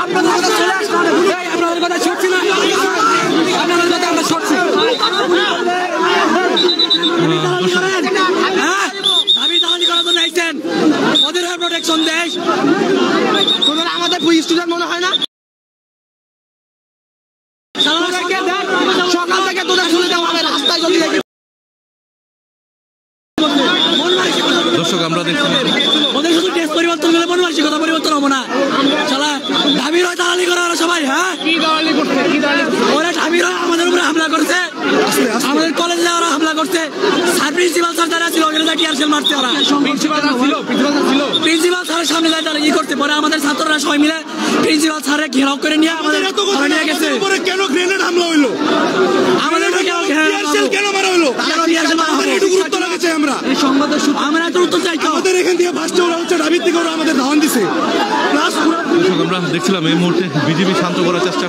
আপনাদের কথা চলে আসলাম, আপনাদের কথা সরছি না, আপনাদের কথা আমরা সরছি। দাবি দালালি করার জন্য আইছেন, ওদের প্রোটেকশন দেয়, তোদের আমাদের স্টুডেন্ট মনে হয় না? সকাল থেকে তোদের শুনে দেওয়া হবে রাস্তায় যদি দর্শক আমরা দেখছি ওদের শুধু টেস্ট পরিবর্তন করলে মানসিকতা পরিবর্তন হবো না। শালা দাবির হয় দালালি করা ওরা সবাই। হ্যাঁ, ওরা দাবির হয় আমাদের উপরে হামলা করছে, আমাদের কলেজে ওরা হামলা করছে। স্যার প্রিন্সিপাল স্যার যারা ছিল ওখানে যা টিয়ারশেল মারছে ওরা। প্রিন্সিপাল স্যারের সামনে যায় তারা ই করতে, পরে আমাদের ছাত্ররা সবাই মিলে প্রিন্সিপাল স্যারের ঘেরাও করে নিয়ে আমাদের নিয়ে গেছে। কেন গ্রেনেড হামলা হইলো? আমাদের কেন মারা হইলো? গুরুত্ব লাগাচ্ছে আমরা আমরা এত উত্তর চাই। আমাদের এখান থেকে ফার্স্টে ওরা হচ্ছে ডাবির থেকে ওরা আমাদের ধাওয়ান দিছে। আমরা দেখছিলাম এই মুহূর্তে বিজেপি শান্ত করার চেষ্টা